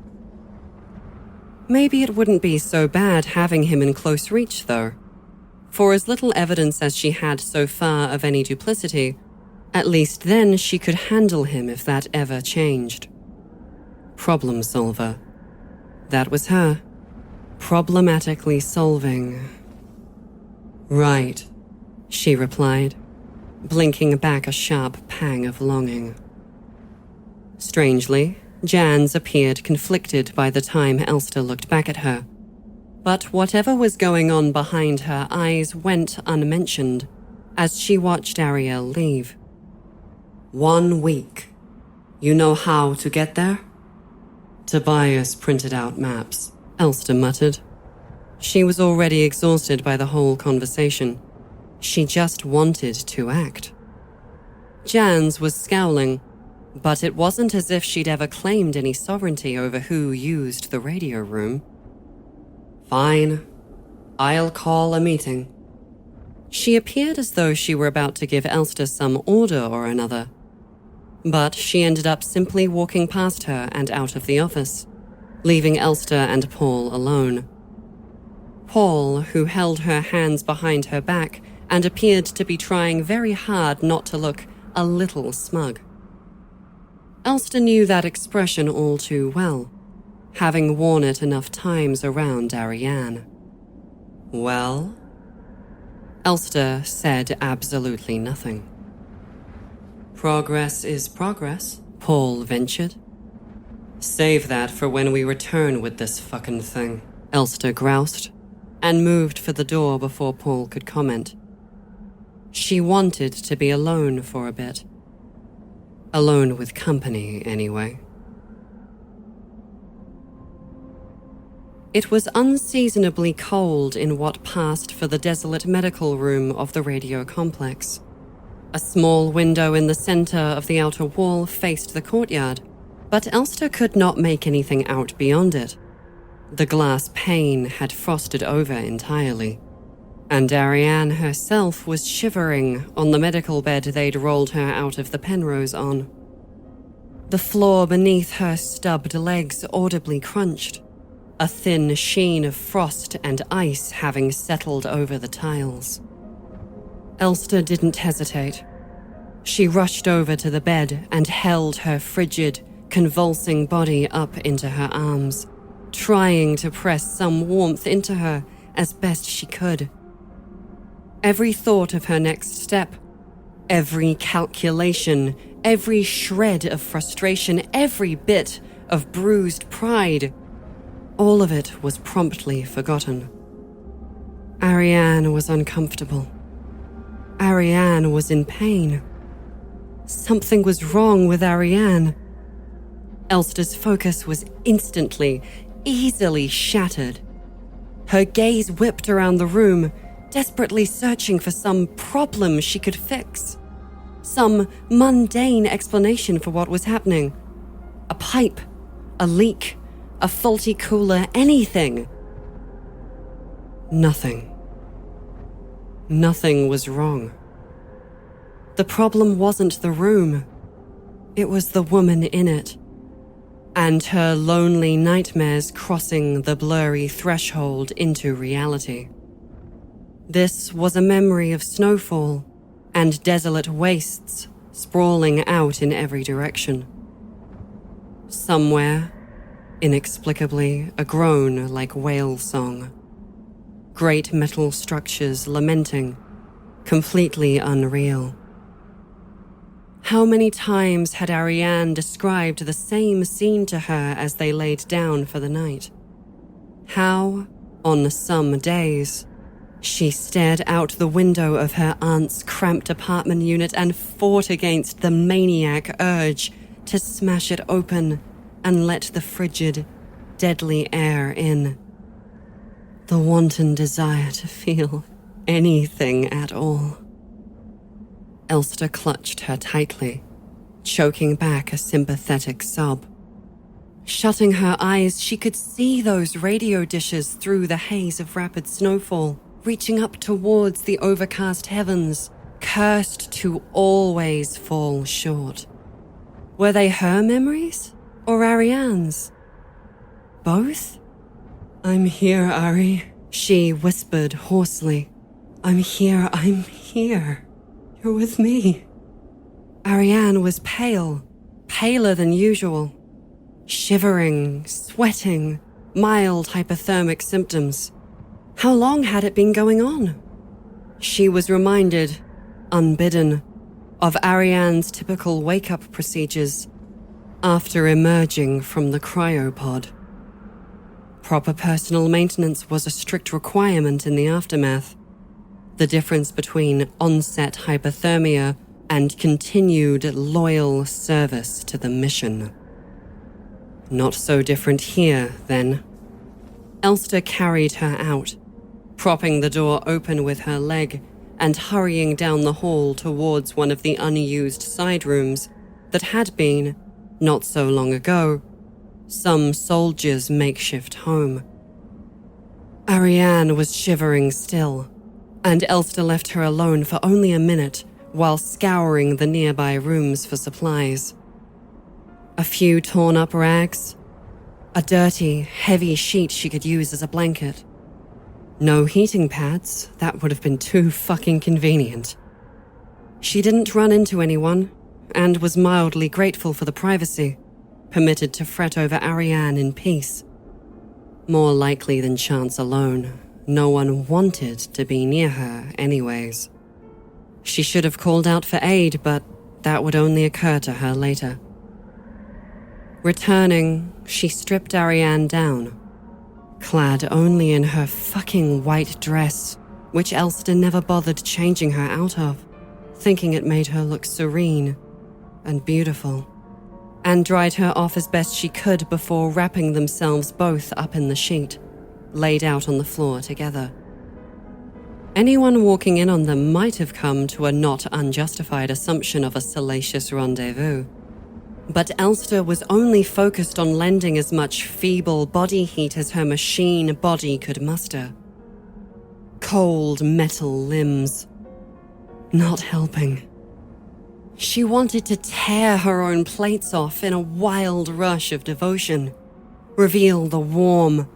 Maybe it wouldn't be so bad having him in close reach, though. For as little evidence as she had so far of any duplicity, at least then she could handle him if that ever changed. Problem solver. That was her. Problematically solving. "Right," she replied, blinking back a sharp pang of longing. Strangely, Jans appeared conflicted by the time Elster looked back at her. But whatever was going on behind her eyes went unmentioned as she watched Ariel leave. 1 week. You know how to get there?" "Tobias printed out maps," Elster muttered. She was already exhausted by the whole conversation. She just wanted to act. Jans was scowling, but it wasn't as if she'd ever claimed any sovereignty over who used the radio room. "Fine. I'll call a meeting." She appeared as though she were about to give Elster some order or another, but she ended up simply walking past her and out of the office, leaving Elster and Paul alone. Paul, who held her hands behind her back and appeared to be trying very hard not to look a little smug. Elster knew that expression all too well, having worn it enough times around Ariane. "Well?" Elster said absolutely nothing. "Progress is progress," Paul ventured. "Save that for when we return with this fucking thing," Elster groused, and moved for the door before Paul could comment. She wanted to be alone for a bit. Alone with company, anyway. It was unseasonably cold in what passed for the desolate medical room of the radio complex. A small window in the center of the outer wall faced the courtyard, but Elster could not make anything out beyond it. The glass pane had frosted over entirely, and Ariane herself was shivering on the medical bed they'd rolled her out of the Penrose on. The floor beneath her stubbed legs audibly crunched, a thin sheen of frost and ice having settled over the tiles. Elster didn't hesitate. She rushed over to the bed and held her frigid, convulsing body up into her arms, trying to press some warmth into her as best she could. Every thought of her next step, every calculation, every shred of frustration, every bit of bruised pride, all of it was promptly forgotten. Ariane was uncomfortable. Ariane was in pain. Something was wrong with Ariane. Elster's focus was instantly, easily shattered. Her gaze whipped around the room, desperately searching for some problem she could fix. Some mundane explanation for what was happening. A pipe, a leak, a faulty cooler, anything. Nothing. Nothing was wrong. The problem wasn't the room. It was the woman in it, and her lonely nightmares crossing the blurry threshold into reality. This was a memory of snowfall and desolate wastes sprawling out in every direction. Somewhere, inexplicably, a groan like whale song. Great metal structures lamenting, completely unreal. How many times had Ariane described the same scene to her as they laid down for the night? How, on some days, she stared out the window of her aunt's cramped apartment unit and fought against the maniac urge to smash it open and let the frigid, deadly air in. The wanton desire to feel anything at all. Elster clutched her tightly, choking back a sympathetic sob. Shutting her eyes, she could see those radio dishes through the haze of rapid snowfall, reaching up towards the overcast heavens, cursed to always fall short. Were they her memories or Ariane's? Both? "I'm here, Ari," she whispered hoarsely. I'm here. You're with me." Ariane was pale, paler than usual. Shivering, sweating, mild hypothermic symptoms. How long had it been going on? She was reminded, unbidden, of Ariane's typical wake-up procedures after emerging from the cryopod. Proper personal maintenance was a strict requirement in the aftermath. The difference between onset hypothermia and continued loyal service to the mission. Not so different here, then. Elster carried her out, propping the door open with her leg and hurrying down the hall towards one of the unused side rooms that had been, not so long ago, some soldier's makeshift home. Ariane was shivering still, and Elster left her alone for only a minute while scouring the nearby rooms for supplies. A few torn-up rags, a dirty, heavy sheet she could use as a blanket. No heating pads, that would have been too fucking convenient. She didn't run into anyone, and was mildly grateful for the privacy, permitted to fret over Ariane in peace. More likely than chance alone, no one wanted to be near her anyways. She should have called out for aid, but that would only occur to her later. Returning, she stripped Ariane down, clad only in her fucking white dress, which Elster never bothered changing her out of, thinking it made her look serene and beautiful, and dried her off as best she could before wrapping themselves both up in the sheet, laid out on the floor together. Anyone walking in on them might have come to a not unjustified assumption of a salacious rendezvous. But Elster was only focused on lending as much feeble body heat as her machine body could muster. Cold metal limbs. Not helping. She wanted to tear her own plates off in a wild rush of devotion, reveal the warm,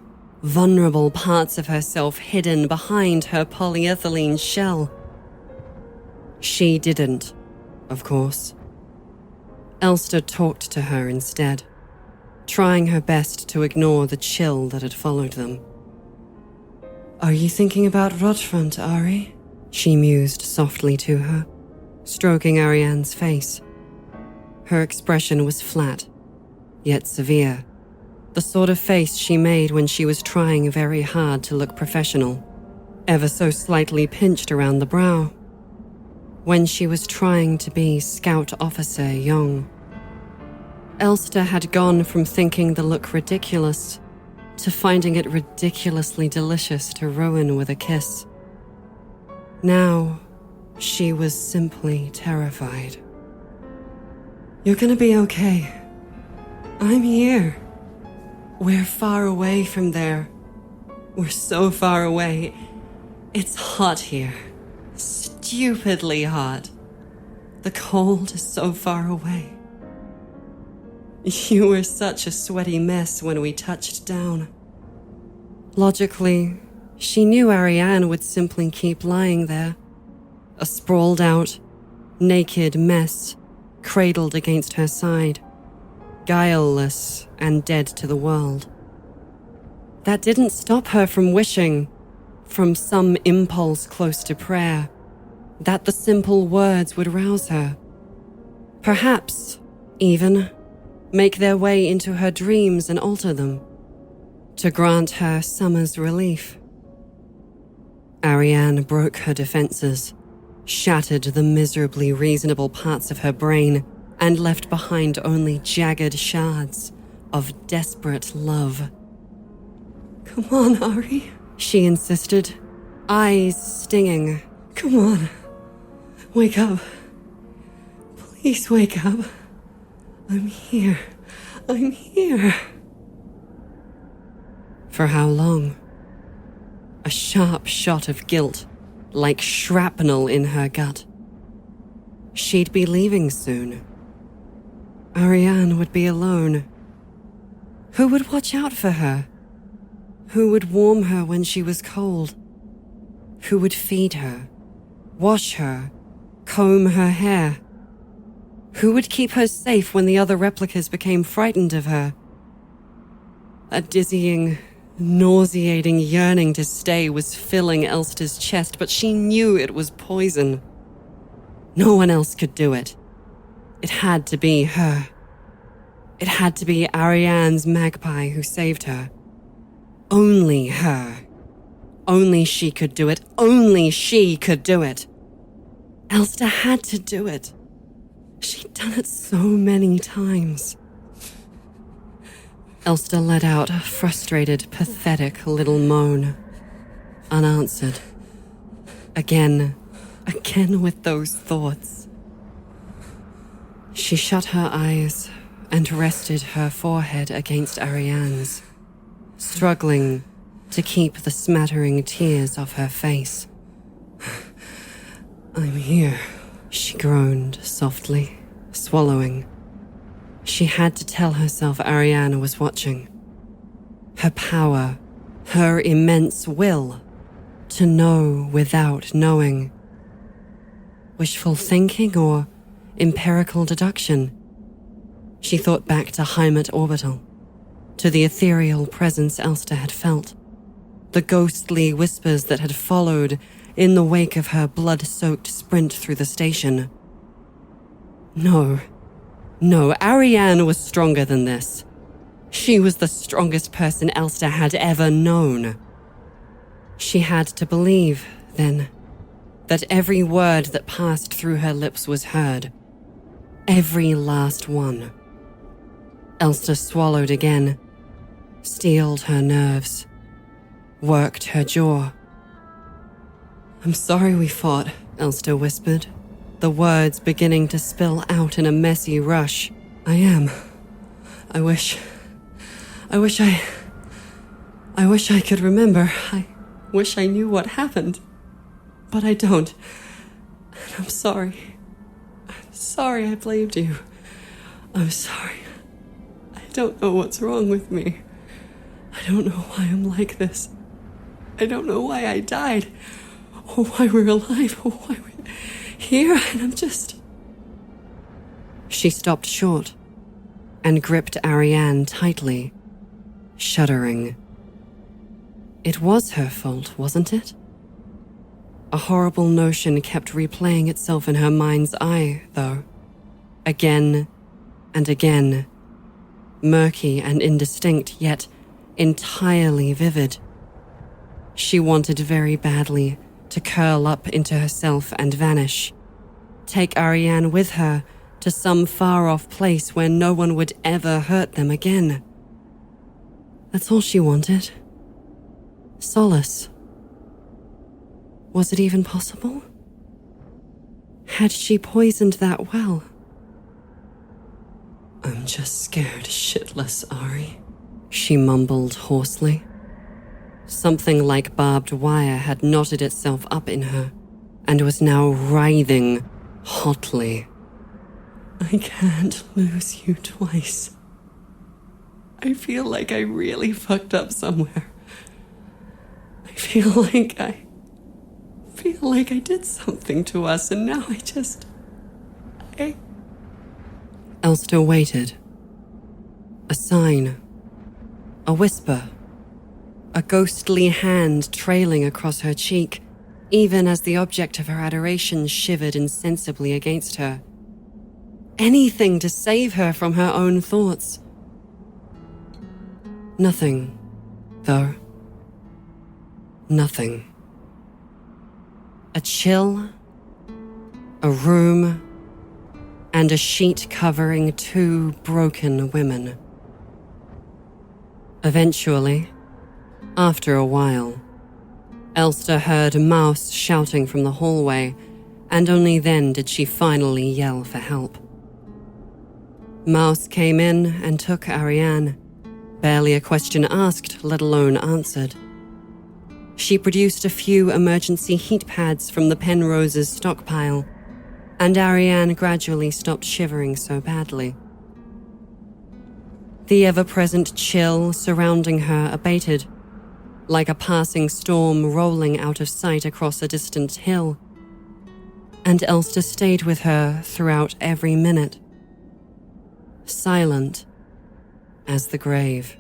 vulnerable parts of herself hidden behind her polyethylene shell. She didn't, of course. Elster talked to her instead, trying her best to ignore the chill that had followed them. "Are you thinking about Rotfront, Ari?" she mused softly to her, stroking Ariane's face. Her expression was flat, yet severe, the sort of face she made when she was trying very hard to look professional, ever so slightly pinched around the brow, when she was trying to be Scout Officer Young. Elster had gone from thinking the look ridiculous to finding it ridiculously delicious to ruin with a kiss. Now, she was simply terrified. "You're gonna be okay. I'm here. We're far away from there. We're so far away. It's hot here. Stupidly hot. The cold is so far away. You were such a sweaty mess when we touched down." Logically, she knew Ariane would simply keep lying there, a sprawled out, naked mess cradled against her side, guileless and dead to the world. That didn't stop her from wishing, from some impulse close to prayer, that the simple words would rouse her. Perhaps, even, make their way into her dreams and alter them, to grant her summer's relief. Ariane broke her defenses, shattered the miserably reasonable parts of her brain, and left behind only jagged shards of desperate love. "Come on, Ari," she insisted, eyes stinging. "Come on. Wake up. Please wake up. I'm here. I'm here." For how long? A sharp shot of guilt, like shrapnel in her gut. She'd be leaving soon. Ariane would be alone. Who would watch out for her? Who would warm her when she was cold? Who would feed her, wash her, comb her hair? Who would keep her safe when the other replicas became frightened of her? A dizzying, nauseating yearning to stay was filling Elster's chest, but she knew it was poison. No one else could do it. It had to be her. It had to be Ariane's magpie who saved her. Only her. Only she could do it. Only she could do it. Elster had to do it. She'd done it so many times. Elster let out a frustrated, pathetic little moan, unanswered. Again with those thoughts. She shut her eyes and rested her forehead against Ariane's, struggling to keep the smattering tears off her face. "I'm here," she groaned softly, swallowing. She had to tell herself Ariane was watching. Her power, her immense will, to know without knowing. Wishful thinking or empirical deduction? She thought back to Heimat Orbital, to the ethereal presence Elster had felt, the ghostly whispers that had followed in the wake of her blood-soaked sprint through the station. No, Ariane was stronger than this. She was the strongest person Elster had ever known. She had to believe, then, that every word that passed through her lips was heard. Every last one. Elster swallowed again, steeled her nerves, worked her jaw. "I'm sorry we fought," Elster whispered, the words beginning to spill out in a messy rush. "I am. I wish I could remember. I wish I knew what happened. But I don't. And I'm sorry. I'm sorry I blamed you. I'm sorry. I don't know what's wrong with me. I don't know why I'm like this. I don't know why I died, or why we're alive, or why we're here, and I'm just..." She stopped short and gripped Ariane tightly, shuddering. It was her fault, wasn't it? A horrible notion kept replaying itself in her mind's eye, though. Again and again. Murky and indistinct, yet entirely vivid. She wanted very badly to curl up into herself and vanish. Take Ariane with her to some far-off place where no one would ever hurt them again. That's all she wanted. Solace. Was it even possible? Had she poisoned that well? "I'm just scared shitless, Ari," she mumbled hoarsely. Something like barbed wire had knotted itself up in her and was now writhing hotly. "I can't lose you twice. I feel like I really fucked up somewhere. I feel like I did something to us, and now I..." Elster waited. A sign. A whisper. A ghostly hand trailing across her cheek, even as the object of her adoration shivered insensibly against her. Anything to save her from her own thoughts. Nothing, though. Nothing. A chill, a room, and a sheet covering two broken women. Eventually, after a while, Elster heard Mouse shouting from the hallway, and only then did she finally yell for help. Mouse came in and took Ariane, barely a question asked, let alone answered. She produced a few emergency heat pads from the Penrose's stockpile, and Ariane gradually stopped shivering so badly. The ever-present chill surrounding her abated, like a passing storm rolling out of sight across a distant hill, and Elster stayed with her throughout every minute, silent as the grave.